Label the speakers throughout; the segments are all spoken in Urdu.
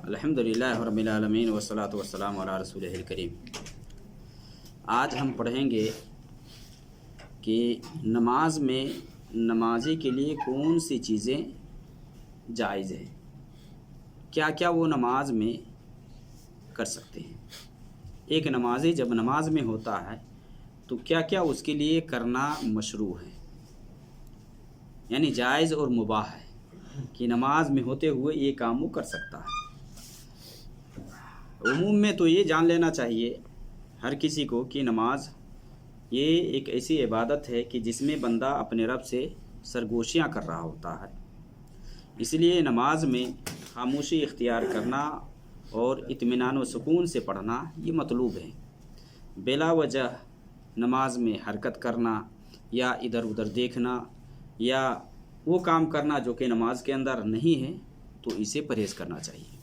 Speaker 1: الحمدللہ رب العالمین والصلاۃ والسلام علی رسولہ الکریم۔ آج ہم پڑھیں گے کہ نماز میں نمازی کے لیے کون سی چیزیں جائز ہیں، کیا کیا وہ نماز میں کر سکتے ہیں۔ ایک نمازی جب نماز میں ہوتا ہے تو کیا کیا اس کے لیے کرنا مشروع ہے، یعنی جائز اور مباح ہے کہ نماز میں ہوتے ہوئے یہ کام وہ کر سکتا ہے۔ عموم میں تو یہ جان لینا چاہیے ہر کسی کو کہ نماز یہ ایک ایسی عبادت ہے کہ جس میں بندہ اپنے رب سے سرگوشیاں کر رہا ہوتا ہے، اس لیے نماز میں خاموشی اختیار کرنا اور اطمینان و سکون سے پڑھنا یہ مطلوب ہے۔ بلا وجہ نماز میں حرکت کرنا یا ادھر ادھر دیکھنا یا وہ کام کرنا جو کہ نماز کے اندر نہیں ہے تو اسے پرہیز کرنا چاہیے،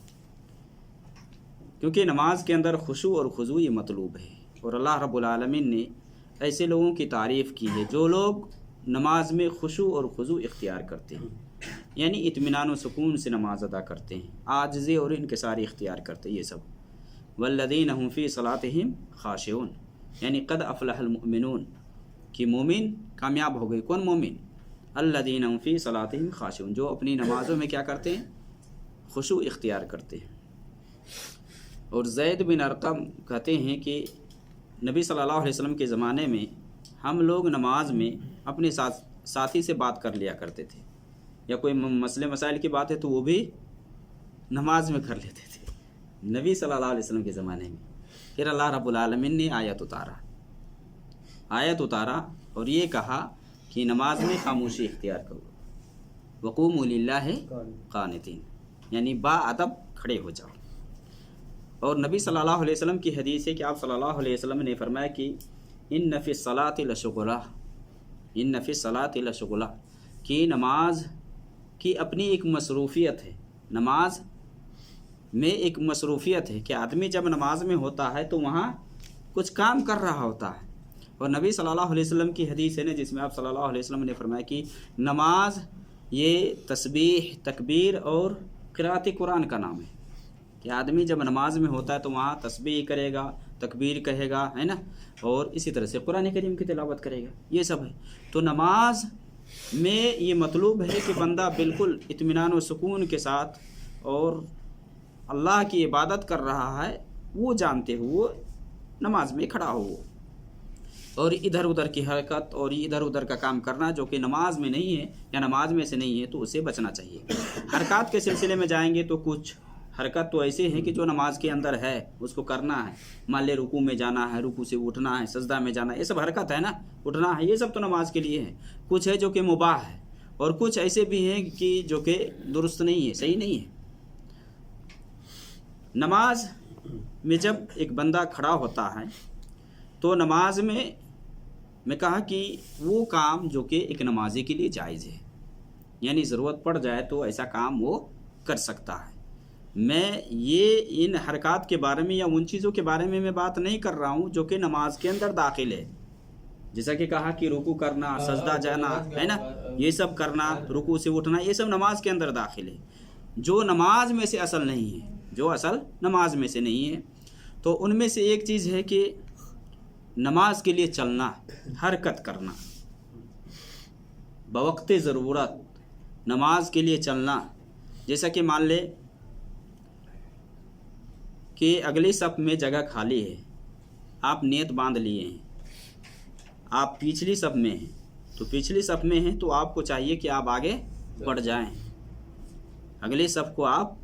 Speaker 1: کیونکہ نماز کے اندر خشوع اور خضوع یہ مطلوب ہے۔ اور اللہ رب العالمین نے ایسے لوگوں کی تعریف کی ہے جو لوگ نماز میں خشوع اور خضوع اختیار کرتے ہیں، یعنی اطمینان و سکون سے نماز ادا کرتے ہیں، عاجزی اور انکساری اختیار کرتے ہیں، یہ سب والذین هم فی صلاتہم خاشعون، یعنی قد افلح المؤمنون کہ مومن کامیاب ہو گئے۔ کون مومن؟ الذین هم فی صلاتہم خاشعون، جو اپنی نمازوں میں کیا کرتے ہیں؟ خشوع اختیار کرتے ہیں۔ اور زید بن ارقم کہتے ہیں کہ نبی صلی اللہ علیہ وسلم کے زمانے میں ہم لوگ نماز میں اپنے ساتھی سے بات کر لیا کرتے تھے، یا کوئی مسئلے مسائل کی بات ہے تو وہ بھی نماز میں کر لیتے تھے نبی صلی اللہ علیہ وسلم کے زمانے میں۔ پھر اللہ رب العالمین نے آیت اتارا اور یہ کہا کہ نماز میں خاموشی اختیار کرو، وقوموا للہ قانتین، یعنی با ادب کھڑے ہو جاؤ۔ اور نبی صلی اللہ علیہ وسلم کی حدیث ہے کہ آپ صلی اللہ علیہ وسلم نے فرمایا کہ ان فی الصلاۃ لشغلہ، کہ نماز کی اپنی ایک مصروفیت ہے، نماز میں ایک مصروفیت ہے کہ آدمی جب نماز میں ہوتا ہے تو وہاں کچھ کام کر رہا ہوتا ہے۔ اور نبی صلی اللہ علیہ وسلم کی حدیث ہے نا جس میں آپ صلی اللہ علیہ وسلم نے فرمایا کہ نماز یہ تسبیح، تکبیر اور قراءت قرآن کا نام ہے، کہ آدمی جب نماز میں ہوتا ہے تو وہاں تسبیح کرے گا، تکبیر کہے گا، ہے نا، اور اسی طرح سے قرآن کریم کی تلاوت کرے گا، یہ سب ہے۔ تو نماز میں یہ مطلوب ہے کہ بندہ بالکل اطمینان و سکون کے ساتھ اور اللہ کی عبادت کر رہا ہے وہ جانتے ہوئے نماز میں کھڑا ہو، اور ادھر ادھر کی حرکت اور ادھر ادھر کا کام کرنا جو کہ نماز میں نہیں ہے یا نماز میں سے نہیں ہے تو اسے بچنا چاہیے۔ حرکات کے سلسلے میں جائیں گے تو کچھ حرکت تو ایسے ہیں کہ جو نماز کے اندر ہے اس کو کرنا ہے، مان لے رکوع میں جانا ہے، رکوع سے اٹھنا ہے، سجدہ میں جانا ہے، یہ سب حرکت ہے نا، اٹھنا ہے، یہ سب تو نماز کے لیے ہے۔ کچھ ہے جو کہ مباح ہے اور کچھ ایسے بھی ہیں کہ جو کہ درست نہیں ہے، صحیح نہیں ہے۔ نماز میں جب ایک بندہ کھڑا ہوتا ہے تو نماز میں کہا کہ وہ کام جو کہ ایک نمازی کے لیے جائز ہے، یعنی ضرورت پڑ جائے تو ایسا کام وہ کر سکتا ہے۔ میں یہ ان حرکات کے بارے میں یا ان چیزوں کے بارے میں بات نہیں کر رہا ہوں جو کہ نماز کے اندر داخل ہے، جیسا کہ کہا کہ رکوع کرنا، سجدہ جانا، ہے نا، یہ سب کرنا، رکوع سے اٹھنا، یہ سب نماز کے اندر داخل ہے، جو نماز میں سے اصل نہیں ہے، جو اصل نماز میں سے نہیں ہے۔ تو ان میں سے ایک چیز ہے کہ نماز کے لیے چلنا، حرکت کرنا، بوقت ضرورت نماز کے لیے چلنا۔ جیسا کہ مان لے کہ اگلی صف میں جگہ خالی ہے، آپ نیت باندھ لیے ہیں، آپ پچھلی صف میں ہیں، تو پچھلی صف میں ہیں تو آپ کو چاہیے کہ آپ آگے بڑھ جائیں، اگلی صف کو آپ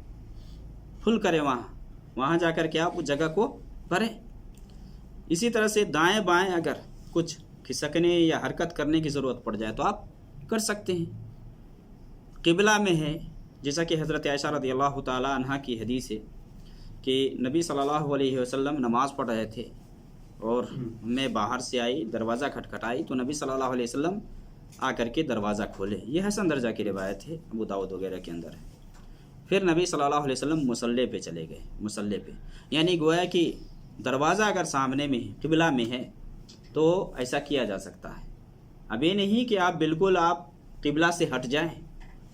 Speaker 1: فل کریں، وہاں جا کر کے آپ اس جگہ کو بھریں۔ اسی طرح سے دائیں بائیں اگر کچھ کھسکنے یا حرکت کرنے کی ضرورت پڑ جائے تو آپ کر سکتے ہیں۔ قبلہ میں ہے، جیسا کہ حضرت عائشہ رضی اللہ تعالی عنہا کی حدیث ہے کہ نبی صلی اللہ علیہ وسلم نماز پڑھ رہے تھے اور میں باہر سے آئی، دروازہ کھٹکھٹائی تو نبی صلی اللہ علیہ وسلم آ کر کے دروازہ کھولے، یہ حسن درجہ کی روایت ہے، ابو داؤد وغیرہ کے اندر ہے۔ پھر نبی صلی اللہ علیہ وسلم مصلی پہ چلے گئے، مصلی پہ، یعنی گویا کہ دروازہ اگر سامنے میں ہے، قبلہ میں ہے تو ایسا کیا جا سکتا ہے۔ اب یہ نہیں کہ آپ بالکل قبلہ سے ہٹ جائیں،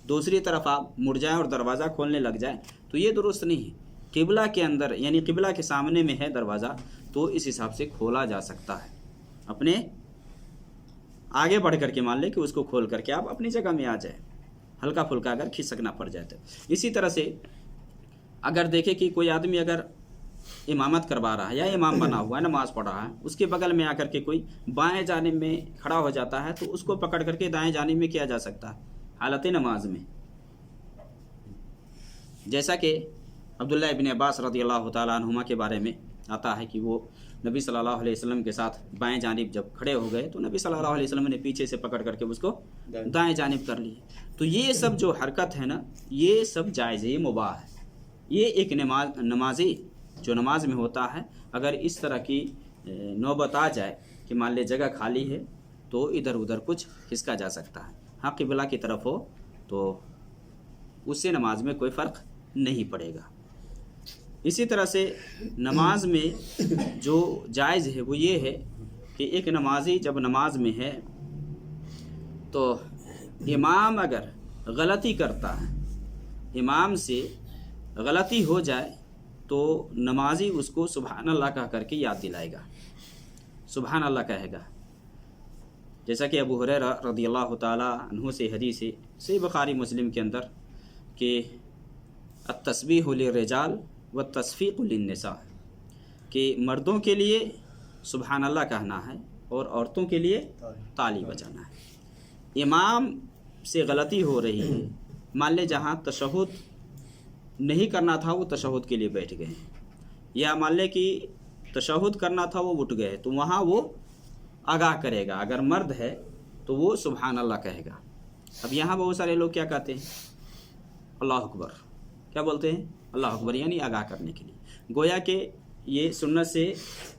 Speaker 1: دوسری طرف آپ مڑ جائیں اور دروازہ کھولنے لگ جائیں، تو یہ درست نہیں ہے۔ قبلہ کے اندر یعنی قبلہ کے سامنے میں ہے دروازہ تو اس حساب سے کھولا جا سکتا ہے، اپنے آگے بڑھ کر کے مان لیں کہ اس کو کھول کر کے آپ اپنی جگہ میں آ جائیں، ہلکا پھلکا اگر کھسکنا پڑ جائے تو۔ اسی طرح سے اگر دیکھیں کہ کوئی آدمی اگر امامت کروا رہا ہے یا امام بنا ہوا ہے نماز پڑھ رہا ہے، اس کے بغل میں آ کر کے کوئی بائیں جانب میں کھڑا ہو جاتا ہے تو اس کو پکڑ کر کے دائیں جانب میں کیا جا سکتا ہے حالت نماز میں، جیسا کہ عبداللہ ابن عباس رضی اللہ تعالیٰ عنہما کے بارے میں آتا ہے کہ وہ نبی صلی اللہ علیہ وسلم کے ساتھ بائیں جانب جب کھڑے ہو گئے تو نبی صلی اللہ علیہ وسلم نے پیچھے سے پکڑ کر کے اس کو دائیں جانب کر لی۔ تو یہ سب جو حرکت ہے نا یہ سب جائز ہے، یہ مباح ہے۔ یہ ایک نمازی جو نماز میں ہوتا ہے اگر اس طرح کی نوبت آ جائے کہ مان لے جگہ خالی ہے تو ادھر ادھر کچھ کھسکا جا سکتا ہے، ہاں قبلہ کی طرف ہو تو اس سے نماز میں کوئی فرق نہیں پڑے گا۔ اسی طرح سے نماز میں جو جائز ہے وہ یہ ہے کہ ایک نمازی جب نماز میں ہے تو امام اگر غلطی کرتا ہے، امام سے غلطی ہو جائے تو نمازی اس کو سبحان اللہ کہہ کر کے یاد دلائے گا، سبحان اللہ کہے گا، جیسا کہ ابو ہریرہ رضی اللہ تعالیٰ عنہ سے حدیث ہے صحیح بخاری مسلم کے اندر کہ التسبیح للرجال والتصفیق للنساء، کہ مردوں کے لیے سبحان اللہ کہنا ہے اور عورتوں کے لیے تالی بجانا ہے۔ امام سے غلطی ہو رہی ہے، مان لے جہاں تشہد نہیں کرنا تھا وہ تشہد کے لیے بیٹھ گئے ہیں، یا مان لے کہ تشہد کرنا تھا وہ اٹھ گئے تو وہاں وہ آگاہ کرے گا، اگر مرد ہے تو وہ سبحان اللہ کہے گا۔ اب یہاں بہت سارے لوگ کیا کہتے ہیں اللہ اکبر، کیا بولتے ہیں اللہ اکبر، یعنی آگاہ کرنے کے لیے، گویا کہ یہ سنت سے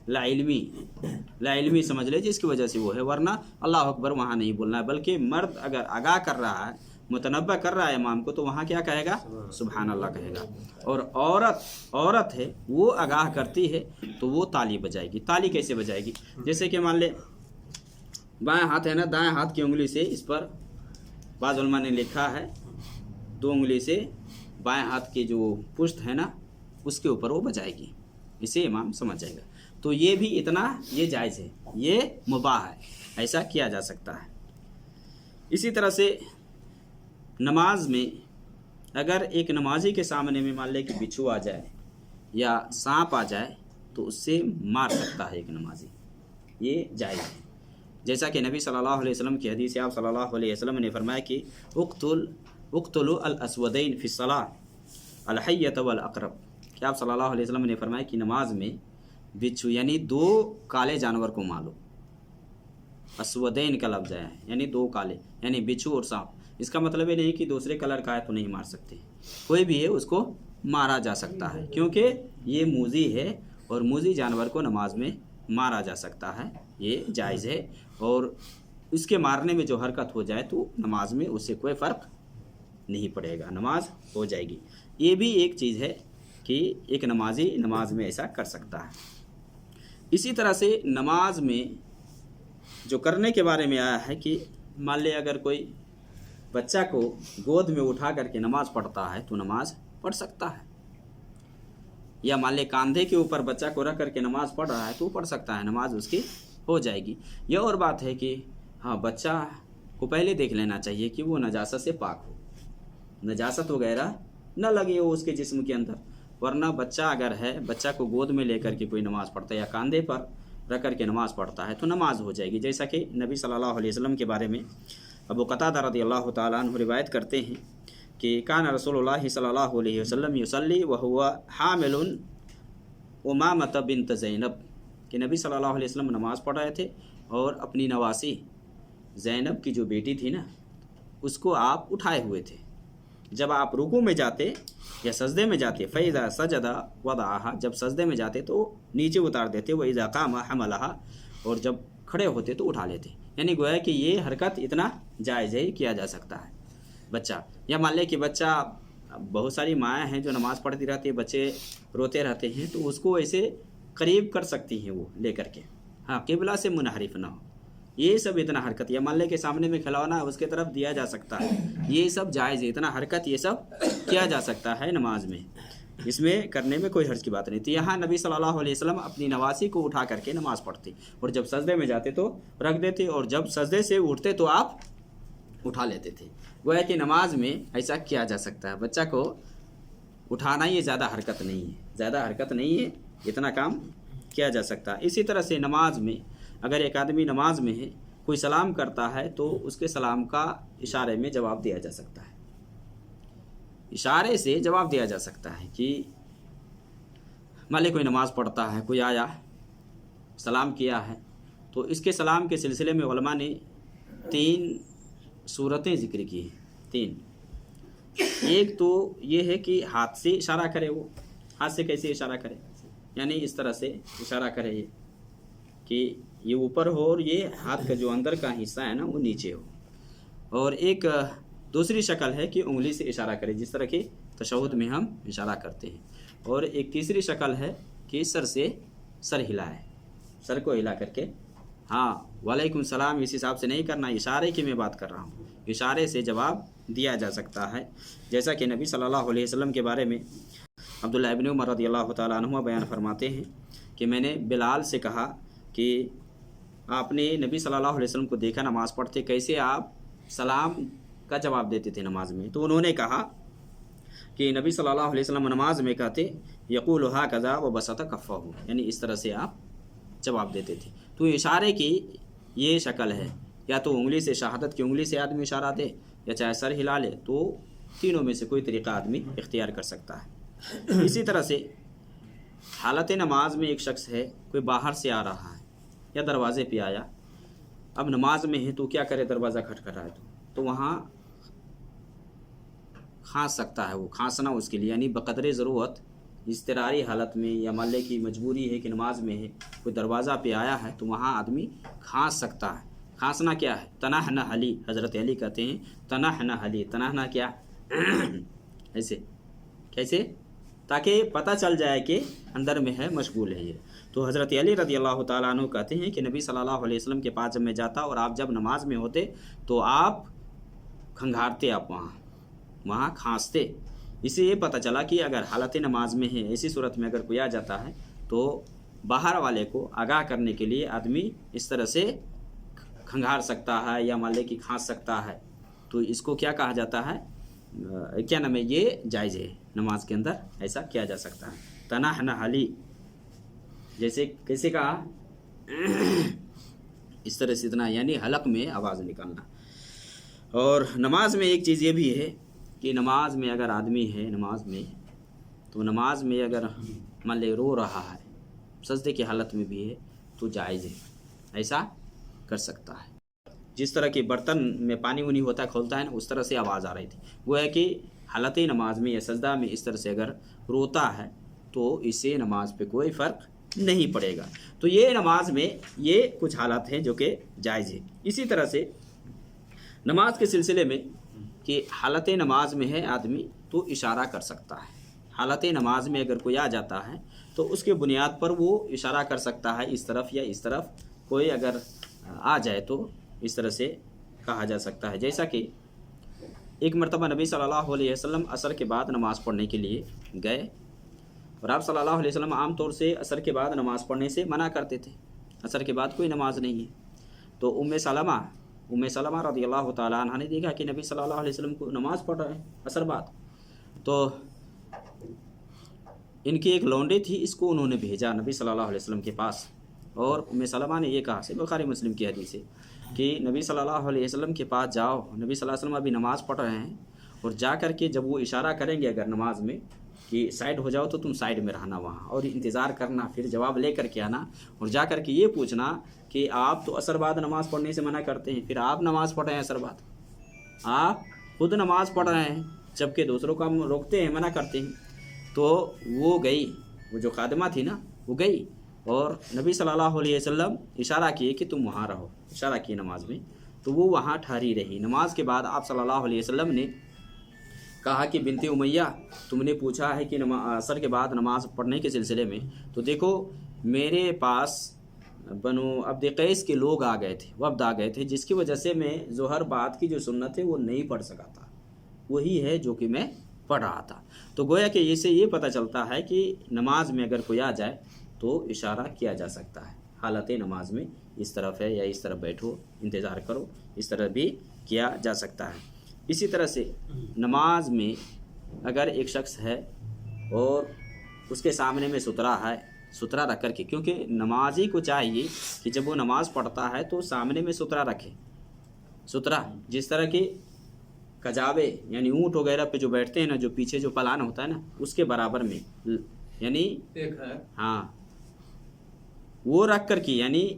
Speaker 1: لا علمی سمجھ لے جس کی وجہ سے وہ ہے، ورنہ اللہ اکبر وہاں نہیں بولنا ہے، بلکہ مرد اگر آگاہ کر رہا ہے متنبہ کر رہا ہے امام کو تو وہاں کیا کہے گا سبحان اللہ کہے گا، اور عورت ہے وہ آگاہ کرتی ہے تو وہ تالی بجائے گی۔ تالی کیسے بجائے گی؟ جیسے کہ مان لے بائیں ہاتھ ہے نا، دائیں ہاتھ کی انگلی سے اس پر بعض علماء نے لکھا ہے 2 انگلی سے بائیں ہاتھ کی جو پشت ہے نا اس کے اوپر وہ بجائے گی، اسے امام سمجھ جائے گا۔ تو یہ بھی اتنا یہ جائز ہے، یہ مباح ہے، ایسا کیا جا سکتا ہے۔ اسی طرح سے نماز میں اگر ایک نمازی کے سامنے میں مان لے کہ بچھو آ جائے یا سانپ آ جائے تو اس سے مار سکتا ہے ایک نمازی، یہ جائز ہے۔ جیسا کہ نبی صلی اللہ علیہ وسلم کی حدیث آپ صلی اللہ علیہ وسلم نے فرمایا کہ اقتلوا الاسودین فی الصلاۃ الحیۃ والعقرب، کہ آپ صلی اللہ علیہ وسلم نے فرمایا کہ نماز میں بچھو یعنی 2 کالے جانور کو مارو، اسودین کا لفظ ہے یعنی 2 کالے، یعنی بچھو اور سانپ۔ اس کا مطلب یہ نہیں کہ دوسرے کلر کا ہے تو نہیں مار سکتے، کوئی بھی ہے اس کو مارا جا سکتا ہے، کیونکہ یہ موذی ہے اور موذی جانور کو نماز میں مارا جا سکتا ہے، یہ جائز ہے، اور اس کے مارنے میں جو حرکت ہو جائے تو نماز میں اس سے کوئی فرق نہیں پڑے گا، نماز ہو جائے گی۔ یہ بھی ایک چیز ہے کہ ایک نمازی نماز میں ایسا کر سکتا ہے۔ اسی طرح سے نماز میں جو کرنے کے بارے میں آیا ہے کہ مان لے اگر کوئی بچہ کو گود میں اٹھا کر کے نماز پڑھتا ہے تو نماز پڑھ سکتا ہے، یا مان لے کاندھے کے اوپر بچہ کو رکھ کر کے نماز پڑھ رہا ہے تو پڑھ سکتا ہے، نماز اس کی ہو جائے گی۔ یہ اور بات ہے کہ ہاں بچہ کو پہلے دیکھ لینا چاہیے کہ وہ نجاست سے پاک ہو، نجاست وغیرہ نہ لگے ہو اس کے جسم کے اندر، ورنہ بچہ اگر ہے بچہ کو گود میں لے کر کے کوئی نماز پڑھتا ہے یا کاندھے پر رکھ کر کے نماز پڑھتا ہے تو نماز ہو جائے گی۔ جیسا کہ نبی صلی اللہ علیہ وسلم کے بارے میں ابو قتادہ رضی اللہ تعالیٰ عنہ روایت کرتے ہیں کہ کان رسول اللہ صلی اللہ علیہ وسلم یصلی وہو حامل امامۃ بنت زینب، کہ نبی صلی اللہ علیہ وسلم نماز پڑھ رہے تھے اور اپنی نواسی زینب کی جو بیٹی تھی نا اس کو آپ اٹھائے ہوئے تھے۔ جب آپ رکوع میں جاتے یا سجدے میں جاتے فَإِذَا سَجَدَ وَضَعَهَا، جب سجدے میں جاتے تو نیچے اتار دیتے، وَإِذَا قَامَ حَمَلَهَا، اور جب کھڑے ہوتے تو اٹھا لیتے، یعنی گویا کہ یہ حرکت اتنا جائز ہے، کیا جا سکتا ہے۔ بچہ یا مان لے کہ بچہ، بہت ساری مائیں ہیں جو نماز پڑھتی رہتی ہے، بچے روتے رہتے ہیں تو اس کو ایسے قریب کر سکتی ہیں وہ لے کر کے، ہاں قبلہ سے منحرف نہ ہو، یہ سب اتنا حرکت، یا مان لے کے سامنے میں کھلونا ہے اس کے طرف دیا جا سکتا ہے، یہ سب جائز ہے، اتنا حرکت یہ سب کیا جا سکتا ہے نماز میں۔ اس میں کرنے میں کوئی حرج کی بات نہیں تھی. یہاں نبی صلی اللہ علیہ وسلم اپنی نواسی کو اٹھا کر کے نماز پڑھتے اور جب سجدے میں جاتے تو رکھ دیتے اور جب سجدے سے اٹھتے تو آپ اٹھا لیتے تھے. گویا کہ نماز میں ایسا کیا جا سکتا ہے. بچہ کو اٹھانا یہ زیادہ حرکت نہیں ہے, اتنا کام کیا جا سکتا ہے. اسی طرح سے نماز میں اگر ایک آدمی نماز میں ہے, کوئی سلام کرتا ہے تو اس کے سلام کا اشارے میں جواب دیا جا سکتا ہے. اشارے سے جواب دیا جا سکتا ہے کہ مان لے کوئی نماز پڑھتا ہے, کوئی آیا سلام کیا ہے, تو اس کے سلام کے سلسلے میں علماء نے 3 صورتیں ذکر کی ہیں. 3. ایک تو یہ ہے کہ ہاتھ سے اشارہ کرے. وہ ہاتھ سے کیسے اشارہ کرے؟ یعنی اس طرح سے اشارہ کرے یہ کہ یہ اوپر ہو اور یہ ہاتھ کا جو اندر کا حصہ ہے نا وہ نیچے ہو. اور ایک دوسری شکل ہے کہ انگلی سے اشارہ کرے, جس طرح کہ تشہد میں ہم اشارہ کرتے ہیں. اور ایک تیسری شکل ہے کہ سر ہلائے, سر کو ہلا کر کے ہاں وعلیکم السلام اس حساب سے نہیں کرنا, اشارے کی میں بات کر رہا ہوں. اشارے سے جواب دیا جا سکتا ہے. جیسا کہ نبی صلی اللہ علیہ وسلم کے بارے میں عبداللہ ابن عمر رضی اللہ تعالیٰ عنہ بیان فرماتے ہیں کہ میں نے بلال سے کہا کہ آپ نے نبی صلی اللہ علیہ وسلم کو دیکھا نماز پڑھتے, کیسے آپ سلام کا جواب دیتے تھے نماز میں؟ تو انہوں نے کہا کہ نبی صلی اللہ علیہ وسلم نماز میں کہتے یقول ہاکذا وبسط کفہ, یعنی اس طرح سے آپ جواب دیتے تھے. تو اشارے کی یہ شکل ہے, یا تو انگلی سے شہادت کی انگلی سے آدمی اشارہ دے یا چاہے سر ہلا لے, تو تینوں میں سے کوئی طریقہ آدمی اختیار کر سکتا ہے. اسی طرح سے حالت نماز میں ایک شخص ہے, کوئی باہر سے آ رہا ہے یا دروازے پہ آیا, اب نماز میں ہے تو کیا کرے؟ دروازہ کھٹکھٹائے تو وہاں کھانس سکتا ہے. وہ کھانسنا اس کے لیے یعنی بقدر ضرورت اضطراری حالت میں یا مالے کی مجبوری ہے کہ نماز میں ہے, کوئی دروازہ پہ آیا ہے تو وہاں آدمی کھانس سکتا ہے. کھانسنا کیا ہے؟ تنحنح علی, حضرت علی کہتے ہیں تنحنح علی. تنحنح کیا؟ ایسے کیسے؟ تاکہ پتہ چل جائے کہ اندر میں ہے, مشغول ہے یہ. تو حضرت علی رضی اللہ تعالیٰ عنہ کہتے ہیں کہ نبی صلی اللہ علیہ وسلم کے پاس جب میں جاتا اور آپ جب نماز میں ہوتے تو آپ کھنگھارتے, آپ وہاں کھانستے. اس سے یہ پتہ چلا کہ اگر حالت نماز میں ہے, ایسی صورت میں اگر کوئی آ جاتا ہے تو باہر والے کو آگاہ کرنے کے لیے آدمی اس طرح سے کھنگھار سکتا ہے یا مان لے کہ کھانس سکتا ہے. تو اس کو کیا کہا جاتا ہے؟ کیا نام ہے؟ یہ جائز ہے, نماز کے اندر ایسا کیا جا سکتا ہے. تنحنح علی, جیسے کیسے کہا؟ اس طرح سے اتنا, یعنی حلق میں آواز نکالنا. اور نماز میں ایک چیز یہ بھی ہے کہ نماز میں اگر آدمی ہے نماز میں, تو نماز میں اگر مان لے رو رہا ہے, سجدے کی حالت میں بھی ہے, تو جائز ہے, ایسا کر سکتا ہے. جس طرح کہ برتن میں پانی وانی ہوتا ہے کھولتا ہے نا, اس طرح سے آواز آ رہی تھی. وہ ہے کہ حالت نماز میں یا سجدہ میں اس طرح سے اگر روتا ہے تو اس سے نماز پہ کوئی فرق نہیں پڑے گا. تو یہ نماز میں یہ کچھ حالات ہیں جو کہ جائز ہے. اسی طرح سے نماز کے سلسلے میں کہ حالت نماز میں ہے آدمی تو اشارہ کر سکتا ہے. حالت نماز میں اگر کوئی آ جاتا ہے تو اس کے بنیاد پر وہ اشارہ کر سکتا ہے اس طرف یا اس طرف. کوئی اگر آ جائے تو اس طرح سے کہا جا سکتا ہے. جیسا کہ ایک مرتبہ نبی صلی اللہ علیہ وسلم عصر کے بعد نماز پڑھنے کے لیے گئے, اور آپ صلی اللہ علیہ وسلم عام طور سے عصر کے بعد نماز پڑھنے سے منع کرتے تھے. عصر کے بعد کوئی نماز نہیں ہے. تو ام سلمہ رضی اللہ تعالیٰ عنہ نے دیکھا کہ نبی صلی اللہ علیہ وسلم کو نماز پڑھ رہے ہیں عصر بعد. تو ان کی ایک لونڈی تھی, اس کو انہوں نے بھیجا نبی صلی اللہ علیہ وسلم کے پاس, اور ام سلمہ نے یہ کہا, بخاری مسلم کی حدیث ہے, کہ نبی صلی اللہ علیہ وسلم کے پاس جاؤ, نبی صلی اللہ علیہ وسلم ابھی نماز پڑھ رہے ہیں, اور جا کر کے جب وہ اشارہ کریں گے اگر نماز میں کہ سائیڈ ہو جاؤ, تو تم سائیڈ میں رہنا وہاں اور انتظار کرنا, پھر جواب لے کر کے آنا, اور جا کر کے یہ پوچھنا کہ آپ تو عصر بعد نماز پڑھنے سے منع کرتے ہیں, پھر آپ نماز پڑھ رہے ہیں عصر بعد, آپ خود نماز پڑھ رہے ہیں جبکہ دوسروں کو ہم روکتے ہیں, منع کرتے ہیں. تو وہ گئی, وہ جو خادمہ تھی نا وہ گئی, اور نبی صلی اللہ علیہ وسلم اشارہ کیے کہ تم وہاں رہو, اشارہ کیے نماز میں, تو وہ وہاں ٹھہری رہی. نماز کے بعد آپ صلی اللہ علیہ وسلم نے کہا کہ بنت امیہ, تم نے پوچھا ہے کہ عصر کے بعد نماز پڑھنے کے سلسلے میں, تو دیکھو میرے پاس بنو عبد قیس کے لوگ آ گئے تھے, وفد آ گئے تھے, جس کی وجہ سے میں ظہر بعد کی جو سنت ہے وہ نہیں پڑھ سکا تھا, وہی ہے جو کہ میں پڑھ رہا تھا۔ تو گویا کہ اسے یہ پتہ چلتا ہے کہ نماز میں اگر کوئی آ جائے تو اشارہ کیا جا سکتا ہے، حالت نماز میں اس طرف ہے یا اس طرف بیٹھو، انتظار کرو، اس طرح بھی کیا جا سکتا ہے۔ اسی طرح سے نماز میں اگر ایک شخص ہے اور اس کے سامنے میں سترہ ہے، سترہ رکھ کر کے، کیونکہ نمازی کو چاہیے کہ جب وہ نماز پڑھتا ہے تو سامنے میں سترہ رکھے، سترہ جس طرح کی کجاوے یعنی اونٹ وغیرہ پہ جو بیٹھتے ہیں نا، جو پیچھے جو پلان ہوتا ہے نا اس کے برابر میں، یعنی ہاں وہ رکھ کر کے، یعنی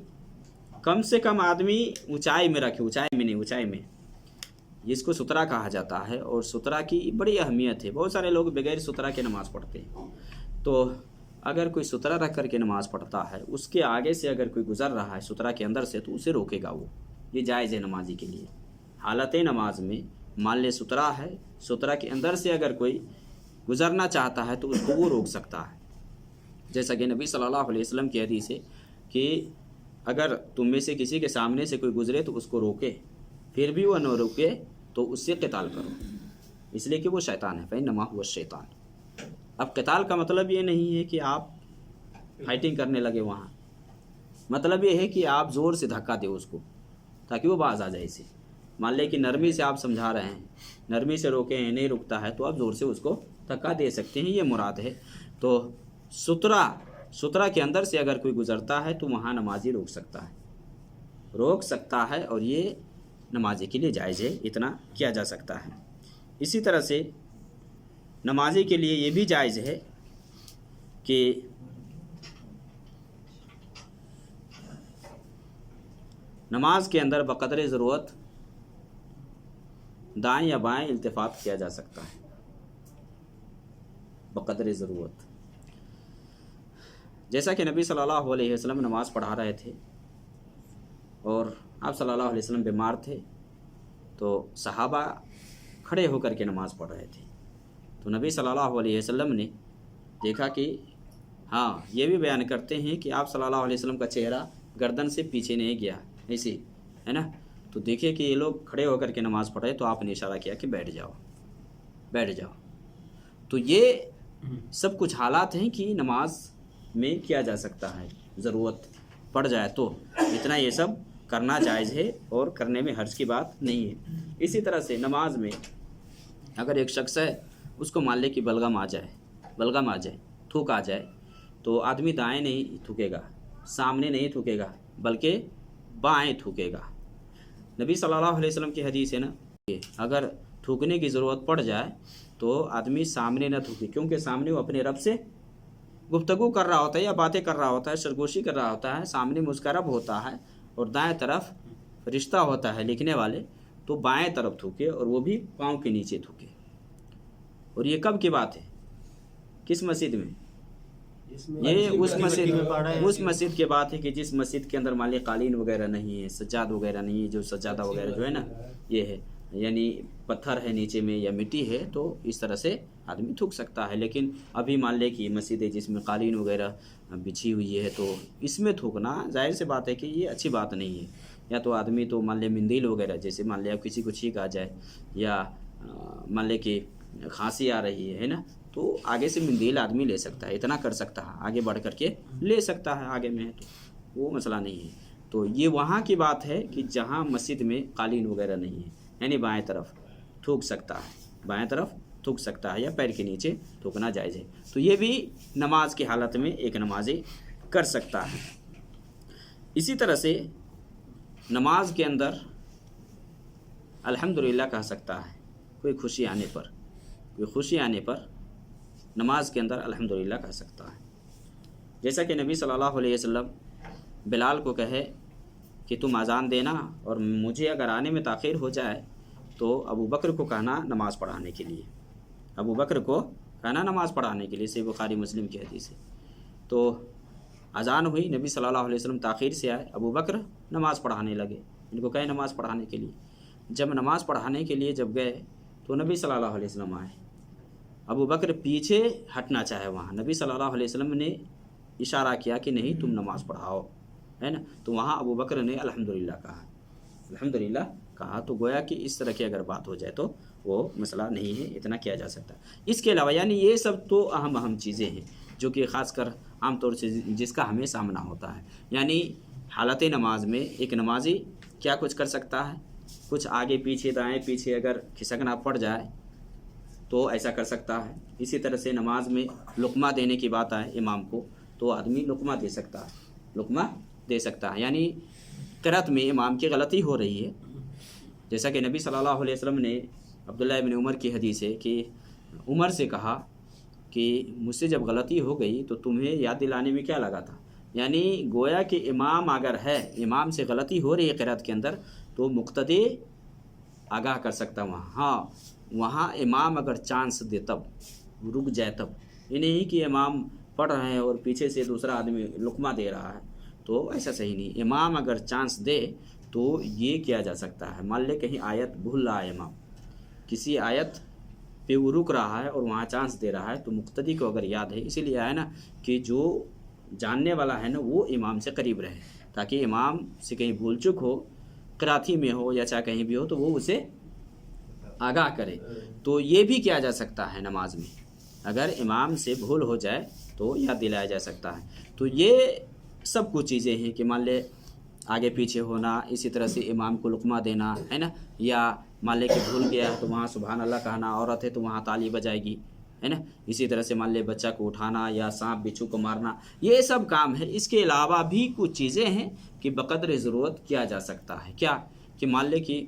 Speaker 1: کم سے کم آدمی اونچائی میں رکھے، اونچائی میں نہیں، اونچائی میں، جس کو سترہ کہا جاتا ہے۔ اور سترہ کی بڑی اہمیت ہے، بہت سارے لوگ بغیر سترہ کے نماز پڑھتے ہیں۔ تو اگر کوئی سترہ رکھ کر کے نماز پڑھتا ہے، اس کے آگے سے اگر کوئی گزر رہا ہے سترہ کے اندر سے تو اسے روکے گا، وہ یہ جائز ہے نمازی کے لیے۔ حالت نماز میں مان لے سترہ ہے، سترہ کے اندر سے اگر کوئی گزرنا چاہتا ہے تو اس کو وہ روک سکتا ہے، جیسا کہ نبی صلی اللہ علیہ وسلم کی حدیث ہے کہ اگر تم میں سے کسی کے سامنے سے کوئی گزرے تو اس کو روکے، پھر بھی وہ نہ روکے تو اس سے قتال کرو، اس لیے کہ وہ شیطان ہے، فإنما هو الشیطان۔ اب قتال کا مطلب یہ نہیں ہے کہ آپ فائٹنگ کرنے لگے، وہاں مطلب یہ ہے کہ آپ زور سے دھکا دیں اس کو تاکہ وہ باز آ جائے اسے۔ مان لے کہ نرمی سے آپ سمجھا رہے ہیں، نرمی سے روکے ہیں، نہیں رکتا ہے تو آپ زور سے اس کو دھکا دے سکتے ہیں، یہ مراد ہے۔ تو سترہ کے اندر سے اگر کوئی گزرتا ہے تو وہاں نمازی روک سکتا ہے، اور یہ نمازی کے لیے جائز ہے، اتنا کیا جا سکتا ہے۔ اسی طرح سے نمازی کے لیے یہ بھی جائز ہے کہ نماز کے اندر بقدر ضرورت دائیں یا بائیں التفات کیا جا سکتا ہے، بقدر ضرورت۔ جیسا کہ نبی صلی اللہ علیہ وسلم نماز پڑھا رہے تھے اور آپ صلی اللہ علیہ وسلم بیمار تھے، تو صحابہ کھڑے ہو کر کے نماز پڑھ رہے تھے، تو نبی صلی اللہ علیہ وسلم نے دیکھا کہ ہاں یہ بھی بیان کرتے ہیں کہ آپ صلی اللہ علیہ وسلم کا چہرہ گردن سے پیچھے نہیں گیا، ایسے ہے نا، تو دیکھے کہ یہ لوگ کھڑے ہو کر کے نماز پڑھ رہے، تو آپ نے اشارہ کیا کہ بیٹھ جاؤ۔ تو یہ سب کچھ حالات ہیں کہ نماز میں کیا جا سکتا ہے، ضرورت پڑ جائے تو اتنا یہ سب کرنا جائز ہے اور کرنے میں حرج کی بات نہیں ہے۔ اسی طرح سے نماز میں اگر ایک شخص ہے، اس کو مان لے کہ بلغم آ جائے، تھوک آ جائے، تو آدمی دائیں نہیں تھوکے گا، سامنے نہیں تھوکے گا، بلکہ بائیں تھوکے گا۔ نبی صلی اللہ علیہ وسلم کی حدیث ہے نا کہ اگر تھوکنے کی ضرورت پڑ جائے تو آدمی سامنے نہ تھوکے، کیونکہ سامنے وہ اپنے رب سے گفتگو کر رہا ہوتا ہے یا باتیں کر رہا ہوتا ہے، سرگوشی کر رہا ہوتا ہے، سامنے مسکرب ہوتا ہے اور دائیں طرف فرشتہ ہوتا ہے لکھنے والے، تو بائیں طرف تھوکے، اور وہ بھی پاؤں کے نیچے تھوکے۔ اور یہ کب کی بات ہے، کس مسجد میں؟ یہ اس مسجد کی بات ہے کہ جس مسجد کے اندر مان لے قالین وغیرہ نہیں ہے، سجاد وغیرہ نہیں ہے، جو سجادہ وغیرہ جو ہے نا یہ ہے، یعنی پتھر ہے نیچے میں یا مٹی ہے، تو اس طرح سے آدمی تھوک سکتا ہے۔ لیکن ابھی مان لے کہ مسجد ہے جس میں قالین وغیرہ بچھی ہوئی ہے، تو اس میں تھوکنا ظاہر سی بات ہے کہ یہ اچھی بات نہیں ہے۔ یا تو آدمی تو مان لے مندیل وغیرہ، جیسے مان لے اب کسی کو چھینک آ جائے یا مان لے کہ کھانسی آ رہی ہے نا، تو آگے سے مندیل آدمی لے سکتا ہے، اتنا کر سکتا ہے، آگے بڑھ کر کے لے سکتا ہے، آگے میں ہے تو وہ مسئلہ نہیں ہے۔ تو یہ وہاں کی بات ہے کہ جہاں مسجد میں قالین وغیرہ نہیں ہے، یعنی بائیں طرف تھوک سکتا ہے یا پیر کے نیچے تھوکنا جائز ہے۔ تو یہ بھی نماز کی حالت میں ایک نمازی کر سکتا ہے۔ اسی طرح سے نماز کے اندر الحمدللہ کہہ سکتا ہے، کوئی خوشی آنے پر نماز کے اندر الحمدللہ کہہ سکتا ہے، جیسا کہ نبی صلی اللہ علیہ وسلم بلال کو کہے کہ تم اذان دینا، اور مجھے اگر آنے میں تاخیر ہو جائے تو ابو بکر کو کہنا نماز پڑھانے کے لیے، صحیح بخاری مسلم کی حدیث ہے۔ تو اذان ہوئی، نبی صلی اللہ علیہ وسلم تاخیر سے آئے، ابو بکر نماز پڑھانے لگے، ان کو کہے نماز پڑھانے کے لیے۔ جب نماز پڑھانے کے لیے جب گئے تو نبی صلی اللہ علیہ وسلم آئے، ابو بکر پیچھے ہٹنا چاہے، وہاں نبی صلی اللہ علیہ وسلم نے اشارہ کیا کہ نہیں تم نماز پڑھاؤ، ہے نا، تو وہاں ابو بکر نے الحمدللہ کہا، تو گویا کہ اس طرح کی اگر بات ہو جائے تو وہ مسئلہ نہیں ہے، اتنا کیا جا سکتا۔ اس کے علاوہ یعنی یہ سب تو اہم چیزیں ہیں جو کہ خاص کر عام طور سے جس کا ہمیں سامنا ہوتا ہے۔ یعنی حالت نماز میں ایک نمازی کیا کچھ کر سکتا ہے، کچھ آگے پیچھے دائیں پیچھے اگر کھسکنا پڑ جائے تو ایسا کر سکتا ہے۔ اسی طرح سے نماز میں لقمہ دینے کی بات آئے امام کو تو آدمی لقمہ دے سکتا ہے، لقمہ دے سکتا ہے۔ یعنی قرأت میں امام کی غلطی ہو رہی ہے، جیسا کہ نبی صلی اللہ علیہ وسلم نے عبداللہ ابن عمر کی حدیث ہے کہ عمر سے کہا کہ مجھ سے جب غلطی ہو گئی تو تمہیں یاد دلانے میں کیا لگا تھا۔ یعنی گویا کہ امام اگر ہے، امام سے غلطی ہو رہی ہے قرأت کے اندر تو مقتدی آگاہ کر سکتا وہاں، ہاں وہاں امام اگر چانس دے تب رک جائے تب، یہ نہیں کہ امام پڑھ رہے ہیں اور پیچھے سے دوسرا آدمی لقمہ دے رہا ہے تو ایسا صحیح نہیں۔ امام اگر چانس دے تو یہ کیا جا سکتا ہے، مان لے کہیں آیت بھول رہا ہے امام، کسی آیت پہ وہ رک رہا ہے اور وہاں چانس دے رہا ہے تو مقتدی کو اگر یاد ہے، اسی لیے ہے نا کہ جو جاننے والا ہے نا وہ امام سے قریب رہے تاکہ امام سے کہیں بھول چک ہو، قراتی میں ہو یا چاہے کہیں بھی ہو تو وہ اسے آگاہ کرے۔ تو یہ بھی کیا جا سکتا ہے نماز میں، اگر امام سے بھول ہو جائے تو یاد دلایا جا سکتا ہے۔ تو یہ سب کچھ چیزیں ہیں کہ مان لے آگے پیچھے ہونا، اسی طرح سے امام کو لقمہ دینا ہے نا، یا مان لے کہ بھول گیا ہے تو وہاں سبحان اللہ کہنا، عورت ہے تو وہاں تالی بجائے گی ہے نا، اسی طرح سے مان لے بچہ کو اٹھانا یا سانپ بچھو کو مارنا، یہ سب کام ہے۔ اس کے علاوہ بھی کچھ چیزیں ہیں کہ بقدر ضرورت کیا جا سکتا ہے۔ کیا کہ مان لے کہ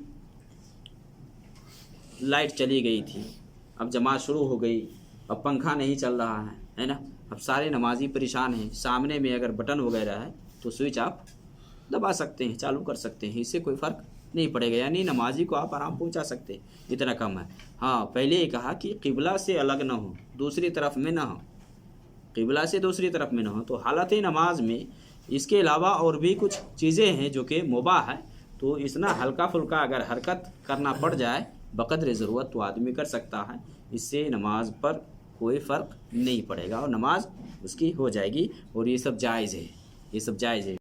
Speaker 1: لائٹ چلی گئی تھی، اب جماعت شروع ہو گئی، اب پنکھا نہیں چل رہا ہے نا، اب سارے نمازی پریشان ہیں، سامنے میں اگر بٹن وغیرہ ہے تو سوئچ آپ دبا سکتے ہیں، چالو کر سکتے ہیں، اس سے کوئی فرق نہیں پڑے گا، یعنی نمازی کو آپ آرام پہنچا سکتے ہیں، اتنا کم ہے۔ ہاں پہلے یہ کہا کہ قبلہ سے الگ نہ ہو، دوسری طرف میں نہ ہو، قبلہ سے دوسری طرف میں نہ ہو۔ تو حالت نماز میں اس کے علاوہ اور بھی کچھ چیزیں ہیں جو کہ مباح ہے، تو اتنا ہلکا پھلکا اگر حرکت کرنا پڑ جائے بقدر ضرورت تو آدمی کر سکتا ہے، اس سے نماز پر کوئی فرق نہیں پڑے گا اور نماز اس کی ہو جائے گی، اور یہ سب جائز ہے، یہ سب جائز ہے۔